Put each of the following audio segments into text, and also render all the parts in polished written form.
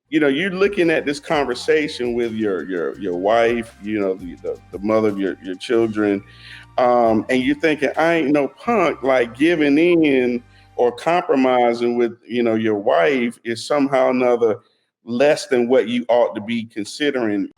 you're looking at this conversation with your wife, the mother of your children, and you're thinking, I ain't no punk, like giving in or compromising with, your wife is somehow or another less than what you ought to be considering.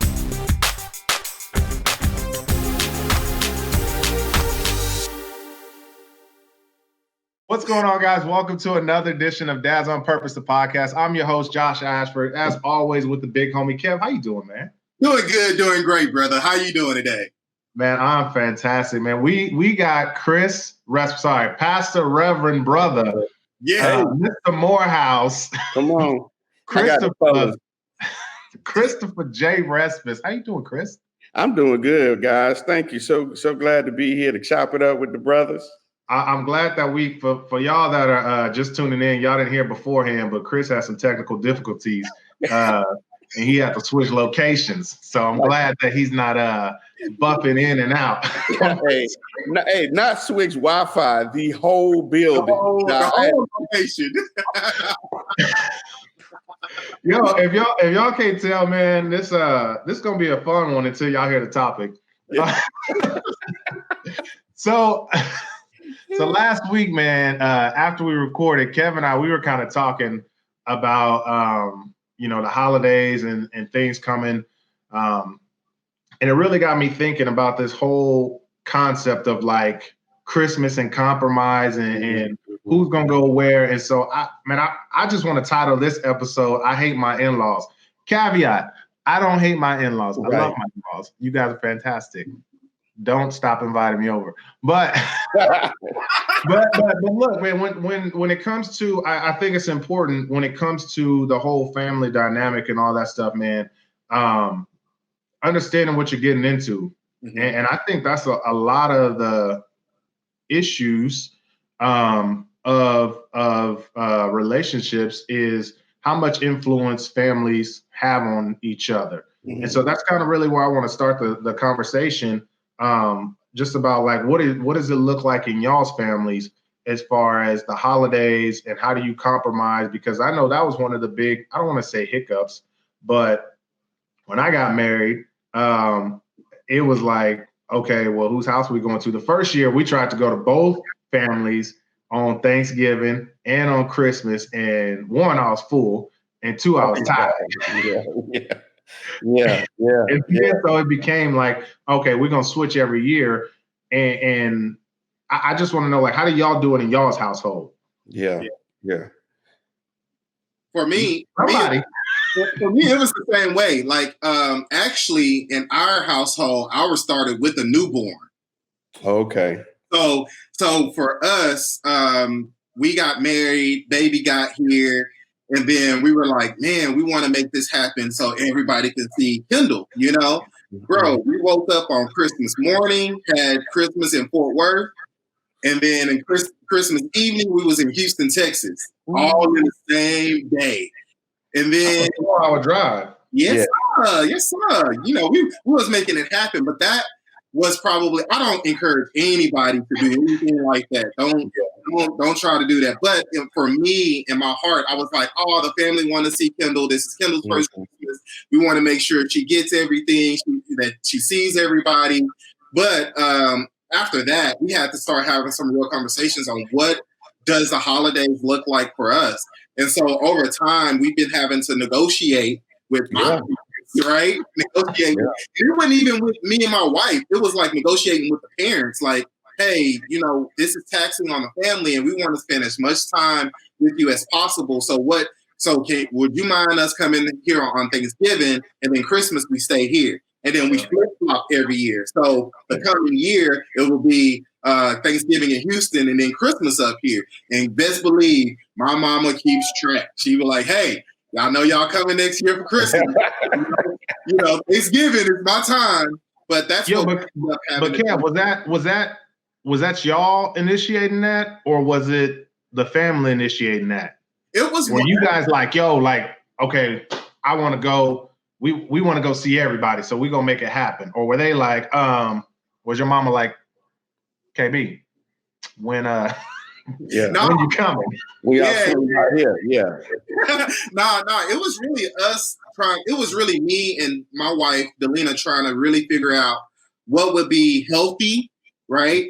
What's going on, guys? Welcome to another edition of Dads on Purpose, the podcast. I'm your host, Josh Ashford, as always with the big homie, Kev. How you doing, man? Doing good, doing great, brother. How you doing today? Man, I'm fantastic, man. We got Chris Respass, Pastor Reverend Brother. Yeah. Mr. Morehouse. Come on. Christopher J. Respass. How you doing, Chris? I'm doing good, guys. Thank you. So glad to be here to chop it up with the brothers. I'm glad that for y'all that are just tuning in, y'all didn't hear beforehand, but Chris had some technical difficulties and he had to switch locations. So I'm glad that he's not buffing in and out. hey, not switch Wi-Fi, the whole building. The whole location. Yo, if y'all can't tell, man, this gonna be a fun one until y'all hear the topic. Yeah. So last week, man, after we recorded, Kevin and I, we were kind of talking about, the holidays and things coming. And it really got me thinking about this whole concept of like Christmas and compromise and who's going to go where. And so, I just want to title this episode, I Hate My In-Laws. Caveat, I don't hate my in-laws. Right. I love my in-laws. You guys are fantastic. Don't stop inviting me over. But look, man, when it comes to, I think it's important when it comes to the whole family dynamic and all that stuff, man, understanding what you're getting into. Mm-hmm. And I think that's a lot of the issues of relationships is how much influence families have on each other. Mm-hmm. And so that's kind of really where I want to start the conversation. Just about like what does it look like in y'all's families as far as the holidays and how do you compromise? Because I know that was one of the big, I don't want to say hiccups, but when I got married, it was like, okay, well, whose house are we going to? The first year we tried to go to both families on Thanksgiving and on Christmas, and one, I was full, and two, I was tired. Yeah. And so it became like, okay, we're gonna switch every year, and I just want to know, like, how do y'all do it in y'all's household? Yeah. For me, it was the same way. Like, actually, in our household, ours started with a newborn. Okay. So for us, we got married, baby got here. And then we were like, man, we want to make this happen so everybody can see Kendall, Bro, we woke up on Christmas morning, had Christmas in Fort Worth, and then in Christmas evening, we was in Houston, Texas, all in the same day. And then... a 4-hour drive. Yes, sir. We was making it happen, but that was probably... I don't encourage anybody to do anything like that. Don't try to do that. But for me, in my heart, I was like, oh, the family want to see Kendall. This is Kendall's first Christmas. We want to make sure she gets everything, that she sees everybody. But after that, we had to start having some real conversations on what does the holidays look like for us. And so over time, we've been having to negotiate with my parents, right? Negotiate. Yeah. It wasn't even with me and my wife. It was like negotiating with the parents, like, hey, this is taxing on the family and we want to spend as much time with you as possible. Would you mind us coming here on Thanksgiving and then Christmas we stay here? And then we flip-flop every year. So the coming year, it will be Thanksgiving in Houston and then Christmas up here. And best believe, my mama keeps track. She was like, hey, y'all know y'all coming next year for Christmas. Thanksgiving is my time. But that's but Cam, was that y'all initiating that, or was it the family initiating that? It was. Were you guys like, okay, I want to go. We want to go see everybody, so we're gonna make it happen? Or were they like, was your mama like, KB, when Yeah. No, When you coming? We are Yeah. out here. Yeah. No, it was really us trying. It was really me and my wife, Delina, trying to really figure out what would be healthy, right?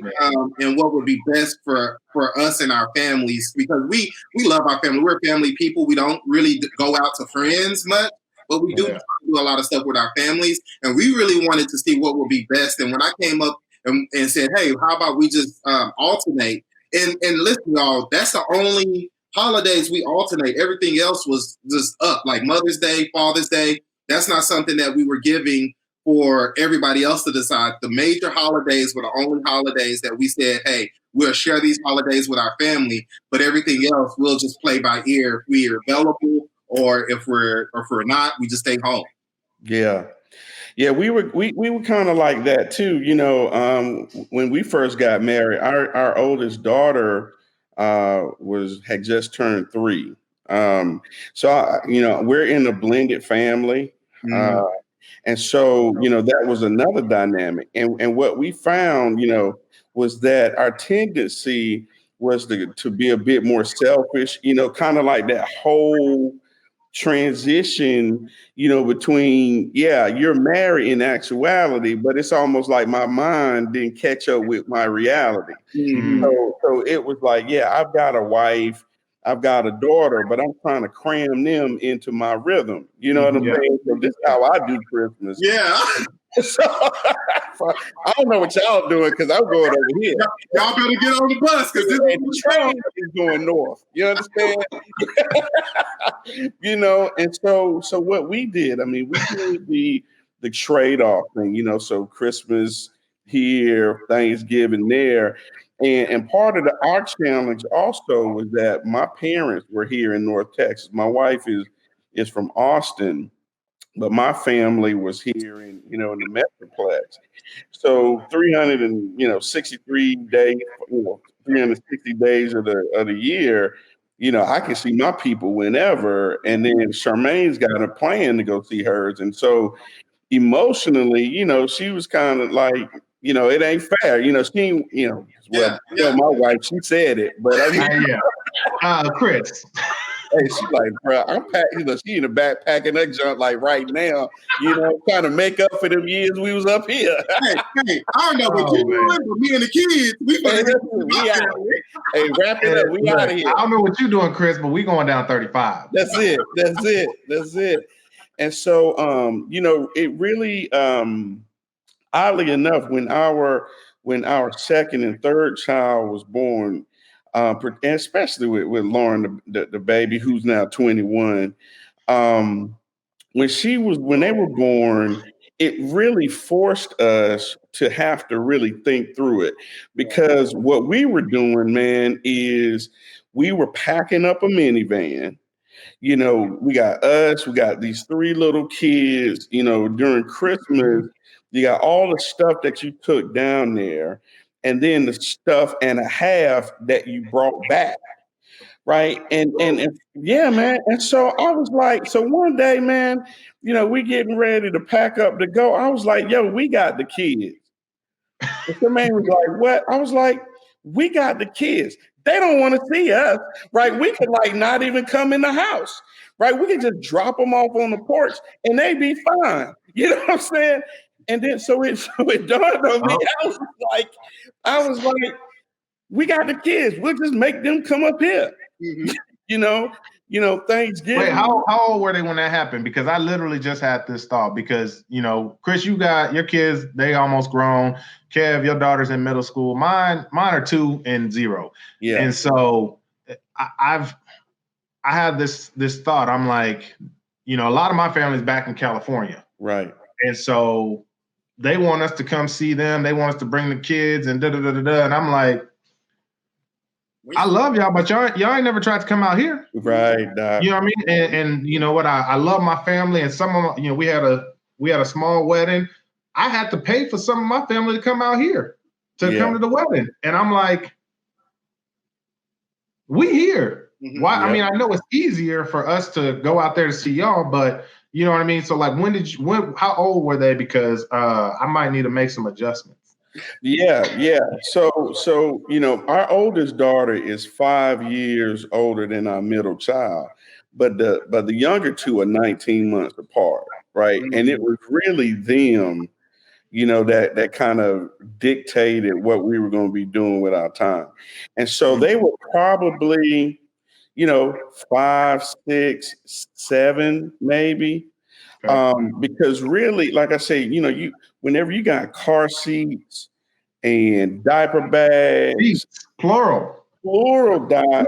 And what would be best for us and our families, because we love our family. We're family people. We don't really go out to friends much, but we do do a lot of stuff with our families, and we really wanted to see what would be best. And when I came up and said, "Hey, how about we just alternate?" And listen, y'all, that's the only holidays we alternate. Everything else was just up, like Mother's Day, Father's Day. That's not something that we were giving for everybody else to decide. The major holidays were the only holidays that we said, hey, we'll share these holidays with our family, but everything else we'll just play by ear if we are available, or if we're not, we just stay home. Yeah. Yeah, we were kind of like that too. When we first got married, our oldest daughter had just turned 3. We're in a blended family, and so that was another dynamic. And what we found, was that our tendency was to be a bit more selfish. Kind of like that whole transition, between, you're married in actuality, but it's almost like my mind didn't catch up with my reality. So it was like, I've got a wife, I've got a daughter, but I'm trying to cram them into my rhythm. You know what I'm saying? So this is how I do Christmas. Yeah. So I don't know what y'all doing, because I'm going over here. Y'all better get on the bus, because the train is going north. You understand? And so what we did, we did the trade-off thing, so Christmas here, Thanksgiving there. And part of our challenge also was that my parents were here in North Texas. My wife is from Austin, but my family was here in the Metroplex. So 363 days, 360 days of the year, I can see my people whenever. And then Charmaine's got a plan to go see hers. And so emotionally, she was kind of like, it ain't fair. My wife, she said it, but Chris. Hey, she like, bro, I'm packing. She in the back packing that junk like right now. Trying to make up for them years we was up here. Hey, I don't know what you're doing, but me and the kids, we out. Hey, wrap it up. We out of here. I don't know what you're doing, Chris, but we going down 35. That's it. And so, it really, oddly enough, when our second and third child was born, and especially with Lauren, the baby who's now 21, when they were born, it really forced us to have to really think through it, because what we were doing, man, is we were packing up a minivan. We got these 3 little kids, during Christmas, you got all the stuff that you took down there, and then the stuff and a half that you brought back. Right. And yeah, man. And so I was like, so one day, man, we getting ready to pack up to go. I was like, yo, we got the kids. And the man was like, what? I was like, we got the kids. They don't want to see us, right? We could not even come in the house, right? We could just drop them off on the porch and they'd be fine. You know what I'm saying? And then so it dawned on me. I was like, we got the kids. We'll just make them come up here. Thanksgiving. Wait, how old were they when that happened? Because I literally just had this thought. Because Chris, you got your kids; they almost grown. Kev, your daughter's in middle school. Mine are 2 and 0. Yeah. And so I had this thought. I'm like, a lot of my family's back in California, right? And so they want us to come see them. They want us to bring the kids and da da da da da. And I'm like, I love y'all, but y'all ain't never tried to come out here. Right. You know what I mean? And you know what? I love my family, and some of them, we had a small wedding. I had to pay for some of my family to come out here to come to the wedding. And I'm like, we here. Why? I mean, I know it's easier for us to go out there to see y'all, but you know what I mean? So like, how old were they? Because I might need to make some adjustments. Yeah. So our oldest daughter is 5 years older than our middle child, but the younger two are 19 months apart, right? And it was really them, that kind of dictated what we were going to be doing with our time. And so they were probably, 5, 6, 7, maybe. Because really, like I say, whenever you got car seats and diaper bags, Plural. plural dot,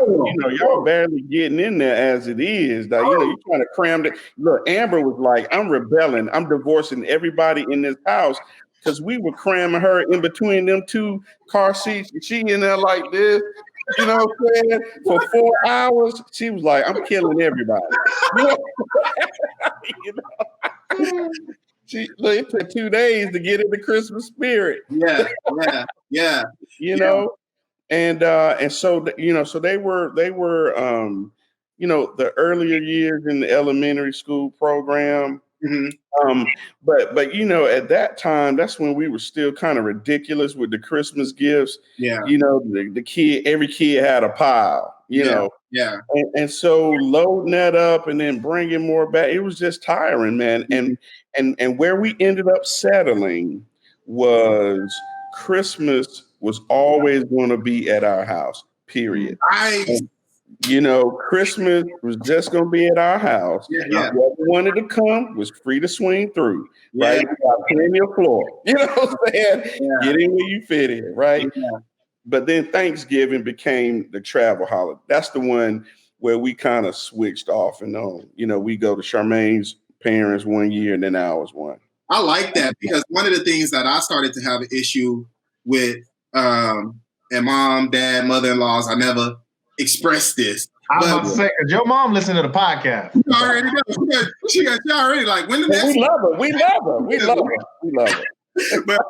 y'all barely getting in there as it is. You're trying to cram it. Look, Amber was like, I'm rebelling. I'm divorcing everybody in this house because we were cramming her in between them two car seats. And she in there like this, what I'm saying? For 4 hours. She was like, I'm killing everybody. You know? It took 2 days to get in the Christmas spirit. Yeah. And so so they were the earlier years in the elementary school program. But at that time, that's when we were still kind of ridiculous with the Christmas gifts. Yeah. Every kid had a pile. Yeah. And so loading that up and then bringing more back, it was just tiring, man. And where we ended up settling was Christmas was always going to be at our house, period. Christmas was just going to be at our house. Whoever wanted to come was free to swing through, right? We got plenty of floor. You know what I'm saying? Get in where you fit in, right? But then Thanksgiving became the travel holiday. That's the one where we kind of switched off and on. We go to Charmaine's parents one year and then ours one. I like that because one of the things that I started to have an issue with, and mom, dad, mother-in-laws, I never expressed this. I was about to say, because your mom listened to the podcast. You already know. She already like, when the next... We love her. But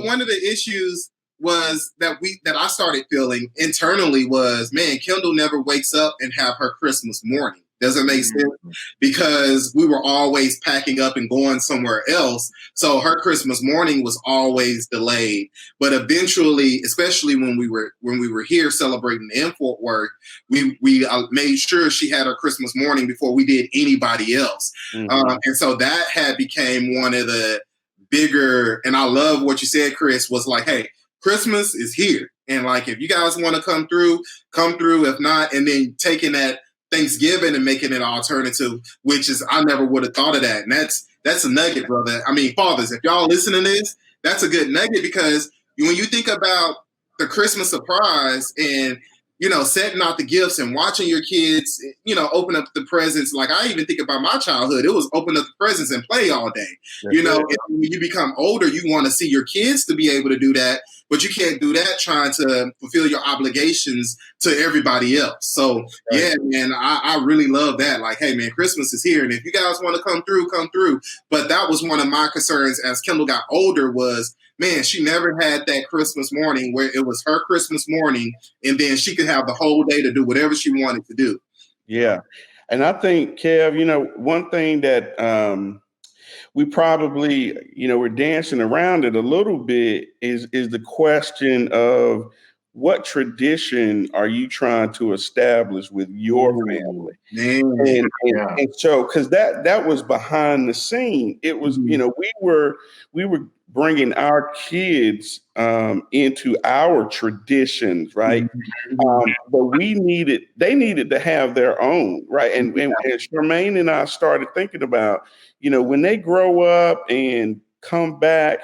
one of the issues was that I started feeling internally was, man, Kendall never wakes up and have her Christmas morning. Doesn't make sense because we were always packing up and going somewhere else. So her Christmas morning was always delayed. But eventually, especially when we were here celebrating in Fort Worth, we made sure she had her Christmas morning before we did anybody else. And so that had became one of the bigger, and I love what you said, Chris, was like, hey, Christmas is here. And like, if you guys want to come through, come through. If not, and then taking that Thanksgiving and making it an alternative, which is, I never would have thought of that. And that's a nugget, brother. I mean, fathers, if y'all listening to this, that's a good nugget because when you think about the Christmas surprise and, setting out the gifts and watching your kids, open up the presents. Like I even think about my childhood. It was open up the presents and play all day. And when you become older, you want to see your kids to be able to do that. But you can't do that trying to fulfill your obligations to everybody else. So, yeah, man, I really love that. Like, hey, man, Christmas is here. And if you guys want to come through, come through. But that was one of my concerns as Kendall got older was, man, she never had that Christmas morning where it was her Christmas morning and then she could have the whole day to do whatever she wanted to do. Yeah. And I think, Kev, one thing that we probably, we're dancing around it a little bit is the question of what tradition are you trying to establish with your family? And so, because that was behind the scene, it was, we were bringing our kids into our traditions, right? But they needed to have their own, right? And Charmaine and I started thinking about, when they grow up and come back,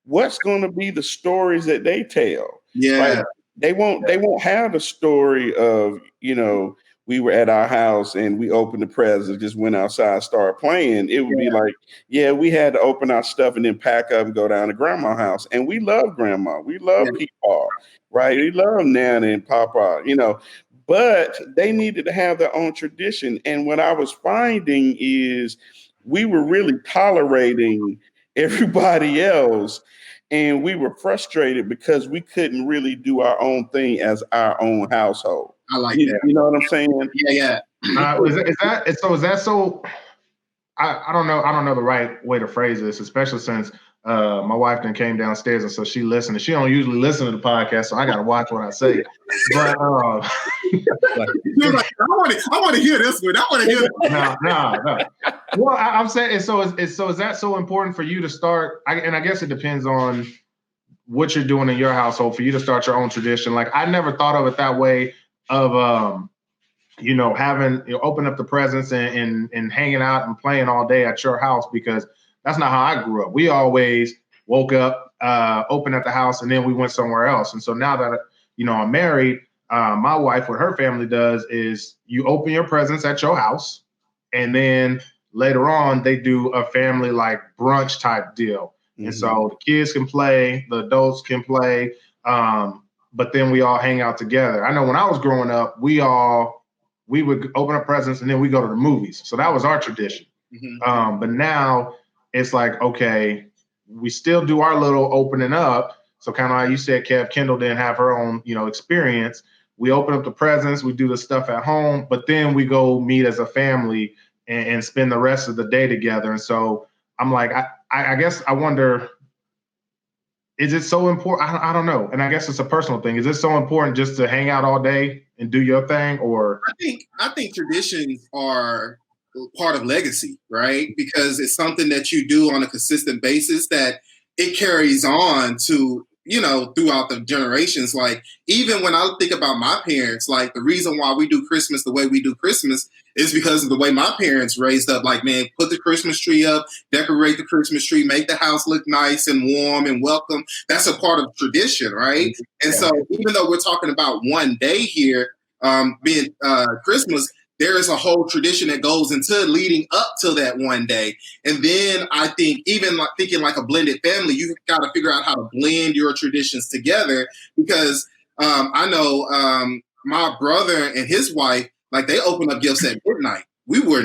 what's going to be the stories that they tell? Yeah. Right? They won't have the story of, we were at our house and we opened the presents, just went outside, started playing. It would be like, we had to open our stuff and then pack up and go down to grandma's house. And we love grandma. We love Peepaw, right? We love Nana and Papa, but they needed to have their own tradition. And what I was finding is we were really tolerating everybody else. And we were frustrated because we couldn't really do our own thing as our own household. I like that. You know what I'm saying? Yeah. Is that so? I don't know the right way to phrase this, especially since my wife then came downstairs and so she listened. And she don't usually listen to the podcast, so I got to watch what I say. But you're like, I want to hear this one. I want to hear this. No. Well, I'm saying, is that so important for you to start? And I guess it depends on what you're doing in your household for you to start your own tradition. Like, I never thought of it that way of having open up the presents and hanging out and playing all day at your house, because that's not how I grew up. We always woke up, opened at the house, and then we went somewhere else. And so now that I'm married, my wife, what her family does is you open your presents at your house, and then later on they do a family like brunch type deal. Mm-hmm. And so the kids can play, the adults can play, but then we all hang out together. I know when I was growing up, we would open up presents and then we go to the movies. So that was our tradition. Mm-hmm. But now it's like, okay, we still do our little opening up. So kind of like you said, Kev, Kendall didn't have her own, experience. We open up the presents, we do the stuff at home, but then we go meet as a family and spend the rest of the day together. And so I'm like, I guess I wonder, is it so important? I don't know. And I guess it's a personal thing. Is it so important just to hang out all day and do your thing? Or I think traditions are part of legacy, right? Because it's something that you do on a consistent basis that it carries on to, throughout the generations. Like, even when I think about my parents, like, the reason why we do Christmas the way we do Christmas is because of the way my parents raised up. Like, man, put the Christmas tree up, decorate the Christmas tree, make the house look nice and warm and welcome. That's a part of tradition, right? And so even though we're talking about one day here, being Christmas, there is a whole tradition that goes into leading up to that one day. And then I think, even like thinking like a blended family, you got to figure out how to blend your traditions together, because I know my brother and his wife, like, they open up gifts at midnight. We were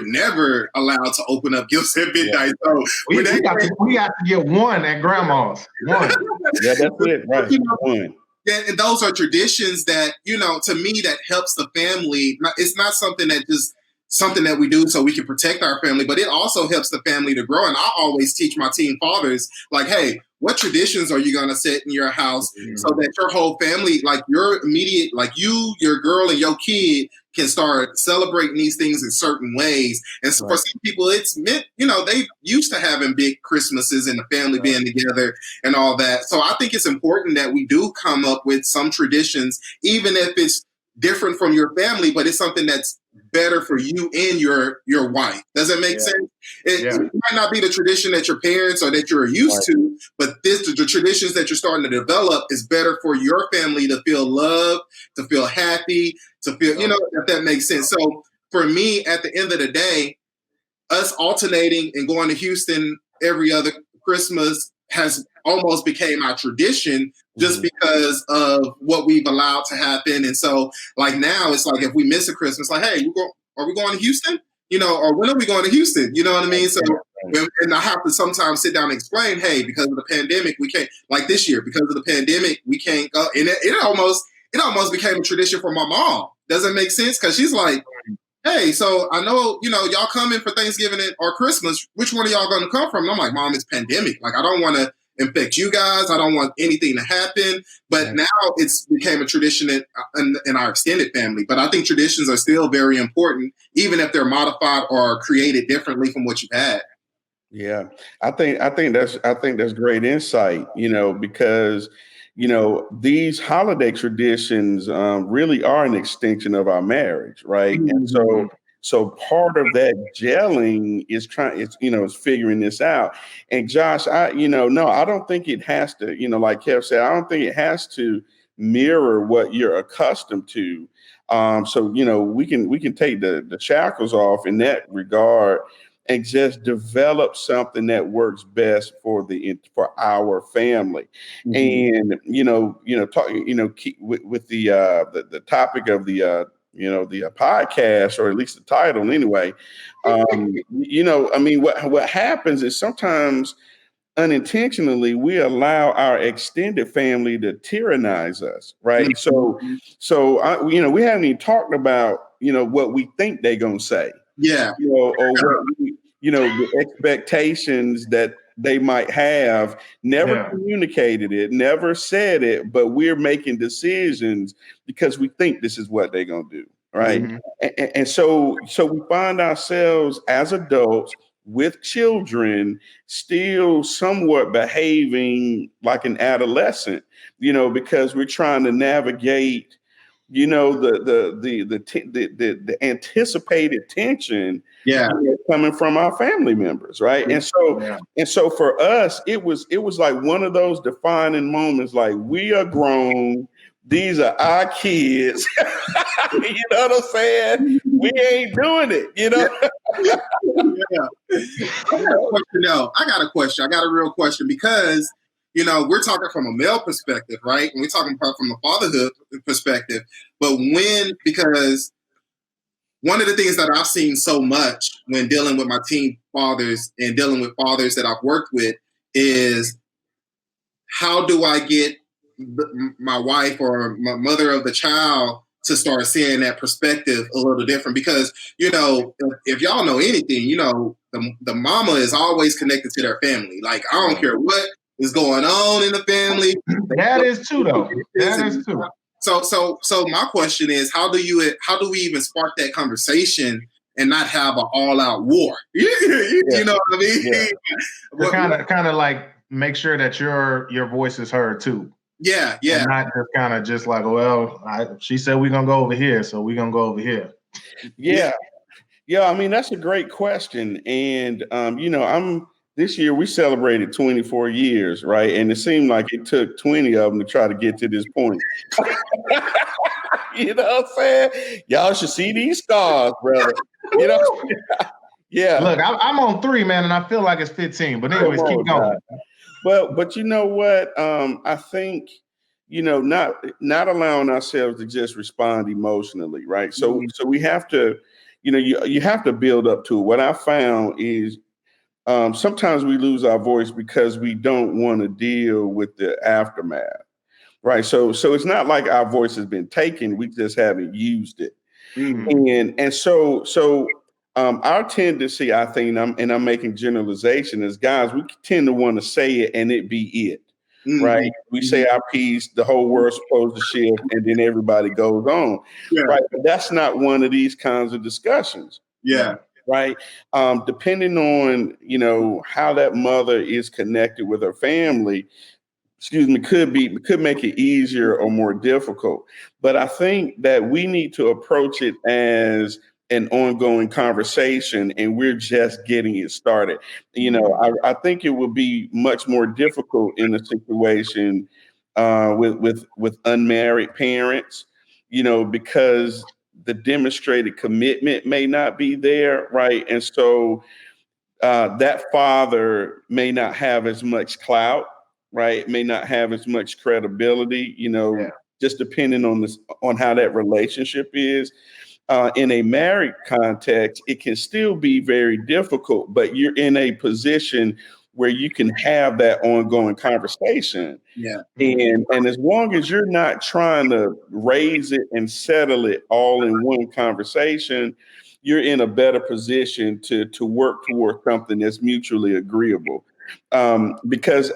never allowed to open up gifts at midnight. So we got to get one at grandma's. One. Yeah, that's it, right? One. And those are traditions that, to me, that helps the family. It's not something that we do so we can protect our family, but it also helps the family to grow. And I always teach my teen fathers, like, hey, what traditions are you going to set in your house so that your whole family, like your immediate, like you, your girl, and your kid can start celebrating these things in certain ways. And so for some people, it's meant, they used to having big Christmases and the family being together and all that. So I think it's important that we do come up with some traditions, even if it's different from your family, but it's something that's better for you and your wife. Does that make sense? It might not be the tradition that your parents or that you're used to, but the traditions that you're starting to develop is better for your family to feel loved, to feel happy, to feel, if that makes sense. So for me, at the end of the day, us alternating and going to Houston every other Christmas has almost became our tradition, just because of what we've allowed to happen. And so, like, now it's like, if we miss a Christmas, like, hey, are we going to Houston? Or when are we going to Houston? You know what I mean? So, and I have to sometimes sit down and explain, hey, because of the pandemic, we can't, like this year, because of the pandemic, we can't go. And it almost became a tradition for my mom. Does it make sense? Because she's like, hey, so I know, y'all coming for Thanksgiving or Christmas. Which one of y'all going to come from? And I'm like, Mom, it's pandemic. Like, I don't want to infect you guys. I don't want anything to happen. But now it's became a tradition in our extended family. But I think traditions are still very important, even if they're modified or created differently from what you've had. Yeah, I think that's great insight. Because these holiday traditions really are an extension of our marriage, right? Mm-hmm. And so part of that gelling is is figuring this out. And Josh, I don't think it has to, like Kev said, I don't think it has to mirror what you're accustomed to. So we can take the shackles off in that regard and just develop something that works best for our family. Mm-hmm. And talk, with the topic of the podcast, or at least the title anyway. What happens is sometimes unintentionally we allow our extended family to tyrannize us, right? Mm-hmm. So we haven't even talked about what we think they're gonna say. Yeah. or what the expectations that they might have, never communicated it, never said it, but we're making decisions because we think this is what they're going to do. Right. And so we find ourselves as adults with children still somewhat behaving like an adolescent, because we're trying to navigate, the anticipated tension coming from our family members, right? And so for us, it was like one of those defining moments. Like, we are grown; these are our kids. You know what I'm saying? We ain't doing it. I got a question. I got a real question, because we're talking from a male perspective, right? And we're talking about from a fatherhood perspective. But because one of the things that I've seen so much when dealing with my teen fathers and dealing with fathers that I've worked with is, how do I get my wife or my mother of the child to start seeing that perspective a little different? Because, if y'all know anything, the mama is always connected to their family. Like, I don't care what is going on in the family. That is true, though. That is true. So my question is, how do we even spark that conversation and not have an all-out war? You know what I mean? Yeah. Kind of like make sure that your voice is heard too. Yeah. And not just kind of just like, well, she said we're gonna go over here, so we're gonna go over here. Yeah. I mean, that's a great question, and this year we celebrated 24 years, right? And it seemed like it took 20 of them to try to get to this point. You know what I'm saying? Y'all should see these scars, brother. Yeah. Look, I'm on 3, man, and I feel like it's 15. But anyways, keep going. But you know what? I think not allowing ourselves to just respond emotionally, right? So we have to, you have to build up to it. What I found is sometimes we lose our voice because we don't want to deal with the aftermath, right? So it's not like our voice has been taken; we just haven't used it. And so our tendency, I think, and I'm making generalization, is guys, we tend to want to say it and it be it, right? We say our piece, the whole world's supposed to shift, and then everybody goes on, right? But that's not one of these kinds of discussions. Yeah. Right. Depending on, how that mother is connected with her family, could make it easier or more difficult. But I think that we need to approach it as an ongoing conversation, and we're just getting it started. I think it would be much more difficult in a situation with unmarried parents, because the demonstrated commitment may not be there, right? And so that father may not have as much clout, right? May not have as much credibility, just depending on how that relationship is. In a married context, it can still be very difficult, but you're in a position where you can have that ongoing conversation. Yeah. And as long as you're not trying to raise it and settle it all in one conversation, you're in a better position to work towards something that's mutually agreeable. Because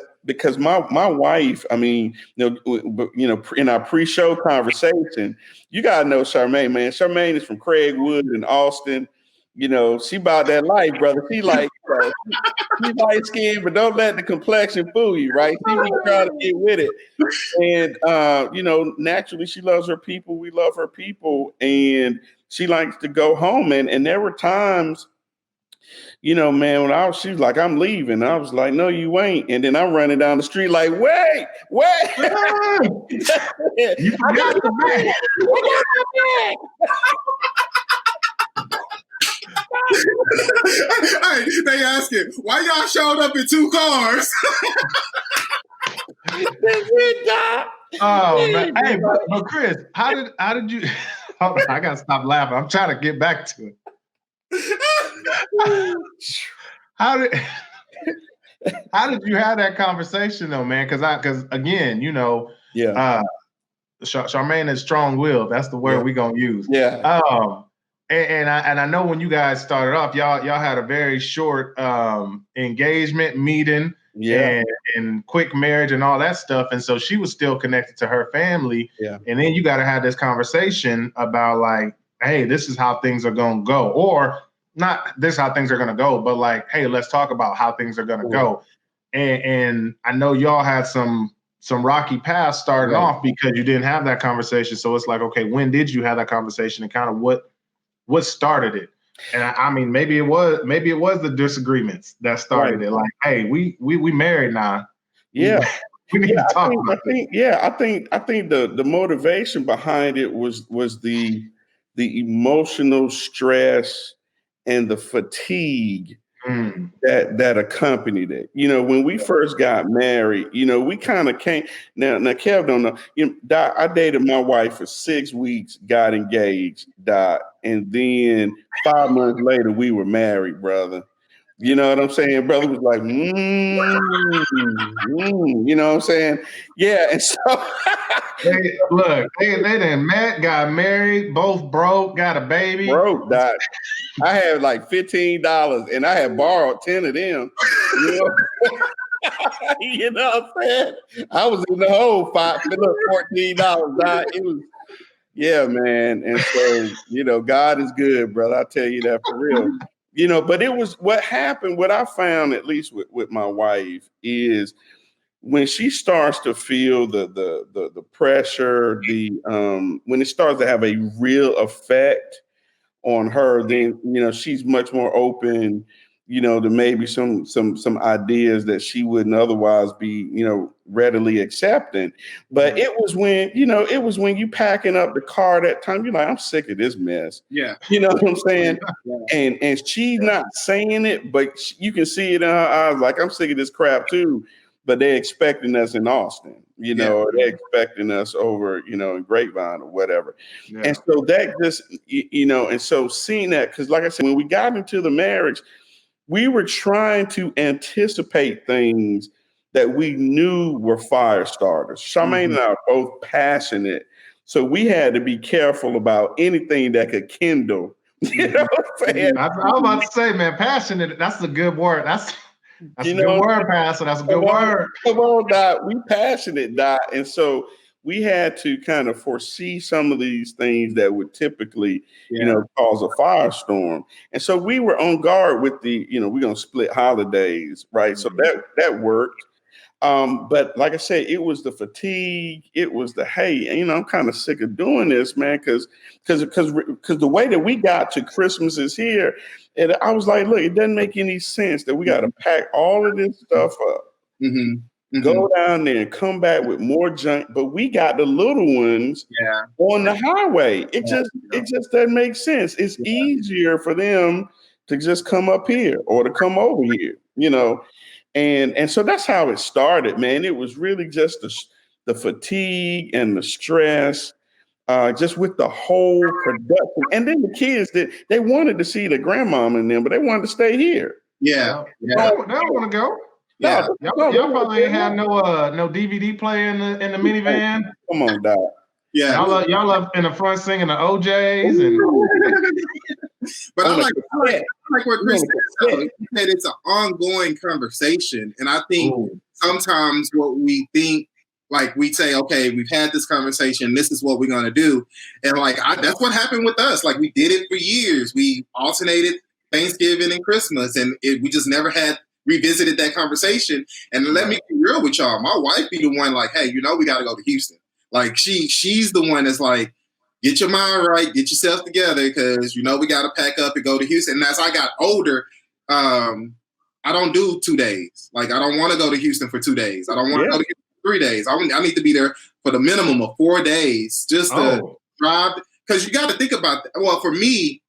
my wife, I mean, in our pre-show conversation, you gotta know Charmaine, man. Charmaine is from Craigwood in Austin. She about that life, brother. She like, she light skinned, but don't let the complexion fool you, right? She be trying to get with it. And naturally she loves her people. We love her people. And she likes to go home. And there were times, man, she was like, I'm leaving. I was like, no, you ain't. And then I'm running down the street like, wait. You forgot the bag. Hey, they asking, why y'all showed up in 2 cars? Oh man! Hey, but Chris, how did you? Hold on, I gotta stop laughing. I'm trying to get back to it. How did you have that conversation though, man? Because again, Charmaine is strong-willed. That's the word we're gonna use. Yeah. And I know when you guys started off, y'all had a very short engagement meeting and quick marriage and all that stuff. And so she was still connected to her family. Yeah. And then you got to have this conversation about like, hey, this is how things are going to go, or not this is how things are going to go, but like, hey, let's talk about how things are going to go. And I know y'all had some rocky paths starting off because you didn't have that conversation. So it's like, okay, when did you have that conversation, and kind of what started it? And I mean, maybe it was the disagreements that started it. Like, hey, we married now. Yeah. We need to talk about it. I think the motivation behind it was the emotional stress and the fatigue that accompanied it. You know, when we first got married, you know, we kind of came. Now, Kev don't know. You know, I dated my wife for 6 weeks, got engaged, and then 5 months later we were married, brother. You know what I'm saying? Brother was like, you know what I'm saying? Yeah, and so they done met, got married, both broke, got a baby. Broke, Doc. I had like $15 and I had borrowed 10 of them. You know, you know what I'm saying? I was in the hole $14, Doc. It was, yeah, man. And so, you know, God is good, brother. I tell you that for real. You know, but it was what happened, what I found, at least with my wife, is when she starts to feel the pressure, when it starts to have a real effect on her, then you know she's much more open, you know, to maybe some ideas that she wouldn't otherwise be, you know, readily accepting. But it was when you packing up the car that time, you're like, I'm sick of this mess. Yeah. You know what I'm saying? And she's not saying it, but you can see it in her eyes, like, I'm sick of this crap too. But they're expecting us in Austin, you know, or they're expecting us over, you know, in Grapevine or whatever. Yeah. And so that just, you know, and so seeing that, because like I said, when we got into the marriage, we were trying to anticipate things that we knew were fire starters. Charmaine and I are both passionate. So we had to be careful about anything that could kindle. You know what I'm saying? I was about to say, man, passionate, that's a good word. That's a good word, Pastor. That's a good word. Come on, Doc. We passionate, Doc. And so we had to kind of foresee some of these things that would typically, you know, cause a firestorm. And so we were on guard with the, you know, we're going to split holidays, right? So that worked. But like I said, it was the fatigue. It was the, hey, you know, I'm kind of sick of doing this, man, because the way that we got to Christmas is here. And I was like, look, it doesn't make any sense that we got to pack all of this stuff up, go down there and come back with more junk. But we got the little ones on the highway. It just doesn't make sense. It's easier for them to just come up here or to come over here, you know. And so that's how it started, man. It was really just the fatigue and the stress, just with the whole production. And then the kids, they wanted to see the grandmama and them, but they wanted to stay here. Yeah. They don't want to go. Yeah. Y'all probably ain't had no DVD player in the minivan. Come on, Doc. Yeah. Y'all up in the front singing the OJs and but I like what Chris said. He said it's an ongoing conversation. And I think sometimes what we think, like we say, okay, we've had this conversation, this is what we're going to do. And like, that's what happened with us. Like we did it for years. We alternated Thanksgiving and Christmas and we just never had revisited that conversation. And let me be real with y'all. My wife be the one like, hey, you know, we got to go to Houston. Like she's the one that's like, get your mind right, get yourself together, because you know we got to pack up and go to Houston. And as I got older, I don't do 2 days. Like I don't want to go to Houston for 2 days. I don't want to go to Houston for 3 days. I need to be there for the minimum of 4 days just to drive. Because you got to think about that. Well, for me,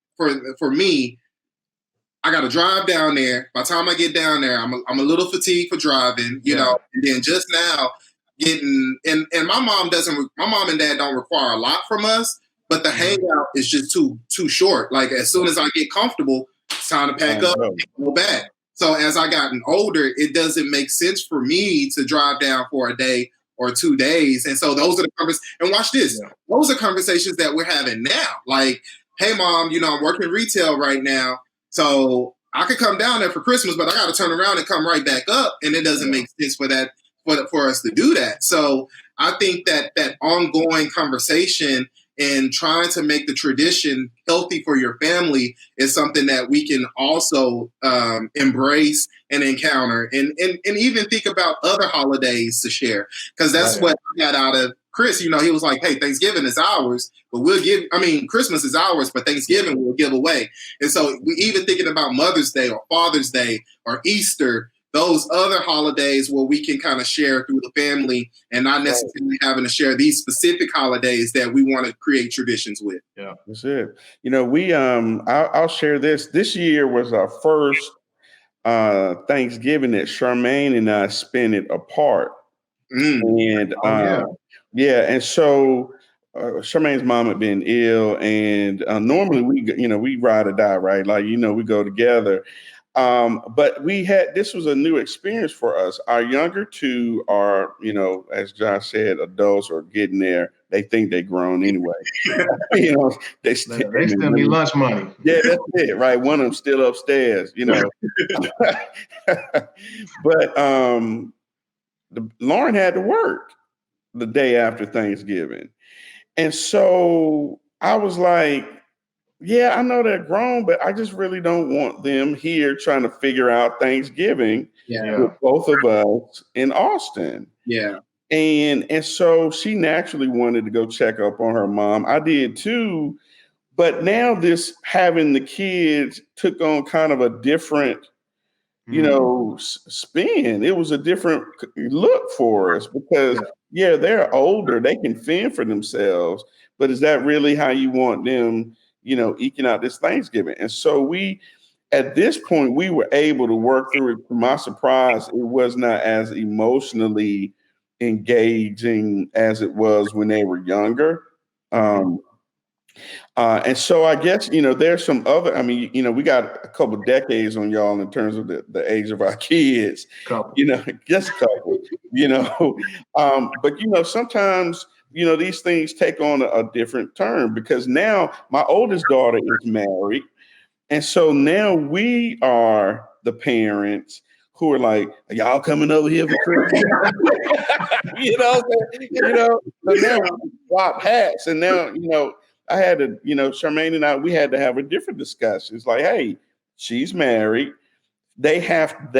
I got to drive down there. By the time I get down there, I'm a little fatigued for driving, you know. And then just now getting and my mom and dad don't require a lot from us. But the hangout is just too short. Like as soon as I get comfortable, it's time to pack up and go back. So as I gotten older, it doesn't make sense for me to drive down for a day or 2 days. And so those are the conversations. And watch this. Yeah. Those are conversations that we're having now. Like hey mom, I'm working retail right now, so I could come down there for Christmas, but I got to turn around and come right back up, and it doesn't make sense for us to do that. So I think that ongoing conversation and trying to make the tradition healthy for your family is something that we can also embrace and encounter, and even think about other holidays to share, because that's what I got out of Chris. He was like, hey, Thanksgiving is ours, but Christmas is ours, but Thanksgiving we'll give away. And so we even thinking about Mother's Day or Father's Day or Easter, those other holidays where we can kind of share through the family and not necessarily having to share these specific holidays that we want to create traditions with. Yeah, that's it. I'll share this. This year was our first Thanksgiving that Charmaine and I spent it apart. And and so Charmaine's mom had been ill, and normally we ride or die, right? Like, we go together. But this was a new experience for us. Our younger two are, as Josh said, adults are getting there. They think they're grown anyway. They still need lunch money. Yeah, that's it, right? One of them still upstairs, But Lauren had to work the day after Thanksgiving. And so I was like, yeah, I know they're grown, but I just really don't want them here trying to figure out Thanksgiving with both of us in Austin. Yeah. And so she naturally wanted to go check up on her mom. I did too. But now this having the kids took on kind of a different, spin. It was a different look for us because, they're older. They can fend for themselves. But is that really how you want them, eking out this Thanksgiving? And so at this point, we were able to work through it. To my surprise, it was not as emotionally engaging as it was when they were younger. And so I guess, there's some other, we got a couple decades on y'all in terms of the age of our kids, just a couple, but, sometimes, these things take on a different turn because now my oldest daughter is married. And so now we are the parents who are like, are y'all coming over here for Christmas? So now we swap hats, and now, I had to, Charmaine and I, we had to have a different discussion. It's like, hey, she's married. They have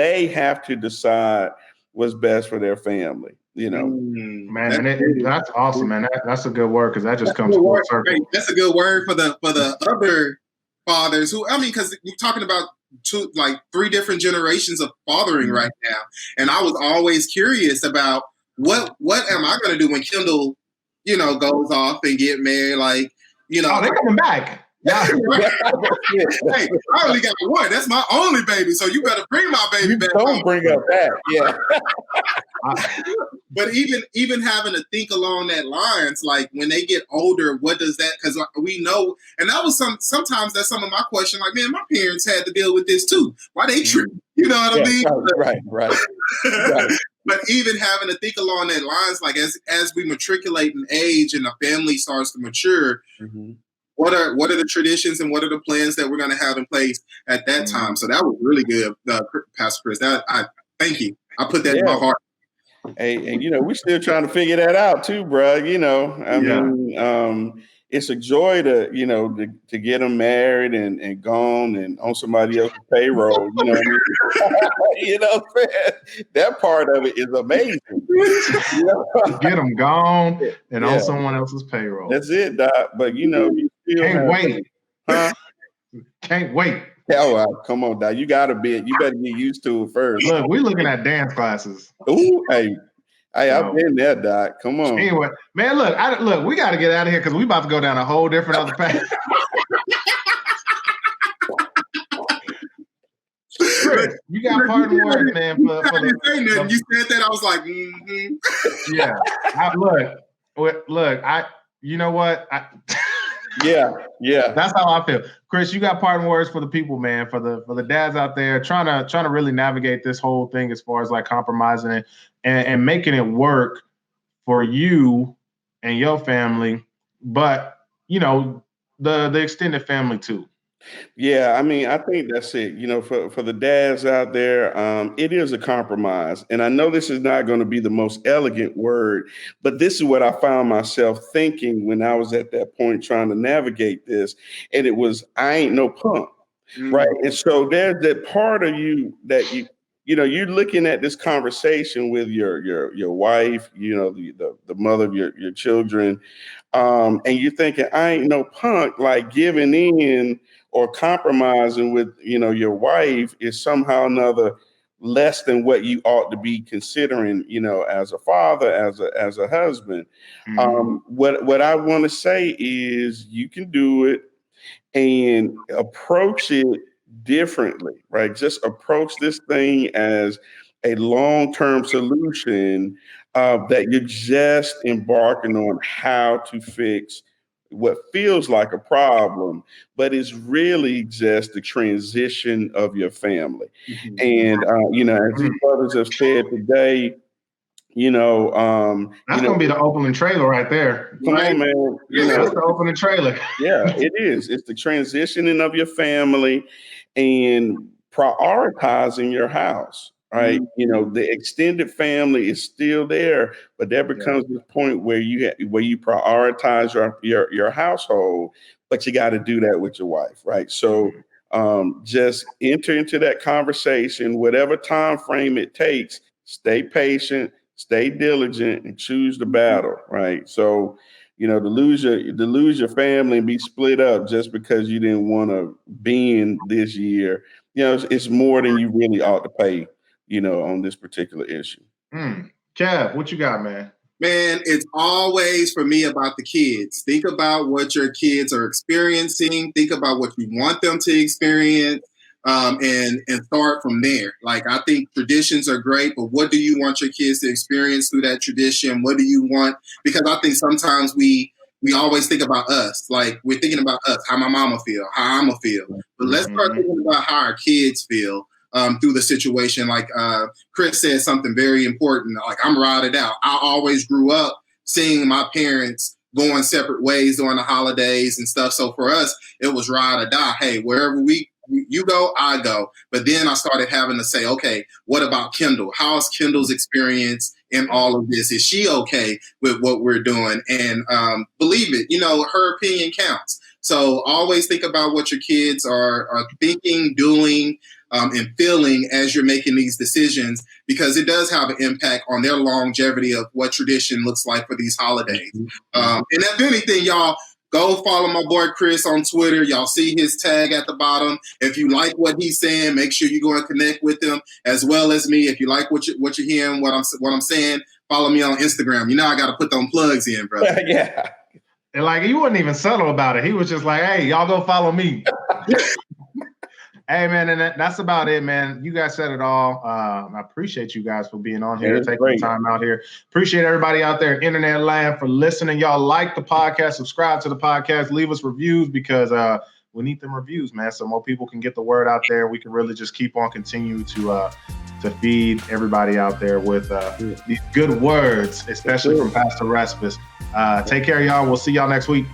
to decide what's best for their family, Man, that's awesome, man. That's a good word because that just comes full circle. That's a good word for the other fathers who, because you're talking about three different generations of fathering right now, and I was always curious about what am I going to do when Kendall, goes off and get married, Oh, they're coming back. Hey, I only got one. That's my only baby, so you better bring my baby back. Don't bring up that, yeah. But even having to think along that lines, like when they get older, what does that? Because we know, and that was sometimes that's some of my question. Like, man, my parents had to deal with this too. Why they trip? You know what I mean? Right. But even having to think along that lines, like as we matriculate in age and the family starts to mature, what are the traditions and what are the plans that we're going to have in place at that time? So that was really good, Pastor Chris. I thank you. I put that in my heart. Hey, and we're still trying to figure that out too, bro. I mean, it's a joy to to get them married and gone and on somebody else's payroll. That part of it is amazing. Get them gone and on someone else's payroll. That's it, Doc. But you still can't wait. Huh? Can't wait. Oh, come on, Doc. You better get used to it first. Look, we're looking at dance classes. Ooh, hey, I've been there, Doc. Come on. Anyway, man, look, we got to get out of here because we about to go down a whole different other path. Chris, you got parting words, man. You said that, I was like, Yeah. You know what? Yeah. That's how I feel. Chris, you got parting words for the people, man, for the dads out there trying to really navigate this whole thing as far as like compromising it and making it work for you and your family. But, the extended family too. Yeah, I mean, I think that's it. For the dads out there, it is a compromise. And I know this is not going to be the most elegant word, but this is what I found myself thinking when I was at that point trying to navigate this. And it was, I ain't no punk. Right. And so there's that part of you that you're looking at this conversation with your wife, the mother of your children, and you're thinking, I ain't no punk, like giving in or compromising with, your wife is somehow or another less than what you ought to be considering, as a father, as a husband. What I want to say is you can do it and approach it differently, right? Just approach this thing as a long-term solution that you're just embarking on how to fix what feels like a problem, but is really just the transition of your family. And as these brothers have said today, that's gonna be the opening trailer right there. Come on, man. That's the opening trailer. Yeah, it is. It's the transitioning of your family and prioritizing your house, right? The extended family is still there, but there becomes this point where you prioritize your household, but you got to do that with your wife, right? So just enter into that conversation, whatever time frame it takes. Stay patient, stay diligent, and choose the battle, right? So to lose your family and be split up just because you didn't want to bend this year, it's more than you really ought to pay, on this particular issue. Kev, what you got, man? Man, it's always for me about the kids. Think about what your kids are experiencing. Think about what you want them to experience. And start from there. Like, I think traditions are great, but what do you want your kids to experience through that tradition? What do you want? Because I think sometimes we always think about us. Like, we're thinking about us, how my mama feel, how I'ma feel. But let's start thinking about how our kids feel through the situation. Like Chris said something very important. Like, I'm rotted out. I always grew up seeing my parents going separate ways during the holidays and stuff. So for us, it was ride or die. Hey, wherever you go, I go. But then I started having to say, okay, what about Kendall? How's Kendall's experience in all of this? Is she okay with what we're doing? And believe it, her opinion counts. So always think about what your kids are thinking, doing, and feeling as you're making these decisions, because it does have an impact on their longevity of what tradition looks like for these holidays. And if anything, y'all, go follow my boy Chris on Twitter. Y'all see his tag at the bottom. If you like what he's saying, make sure you go and connect with him, as well as me. If you like what you're hearing, what I'm saying, follow me on Instagram. I got to put them plugs in, bro. Yeah. And like, he wasn't even subtle about it. He was just like, "Hey, y'all go follow me." Hey, man, and that's about it, man. You guys said it all. I appreciate you guys for being on here, taking the time out here. Appreciate everybody out there in internet land for listening. Y'all like the podcast, subscribe to the podcast, leave us reviews, because we need them reviews, man, so more people can get the word out there. We can really just keep on continue to feed everybody out there with these good words, especially from Pastor Respass. Take care, y'all. We'll see y'all next week.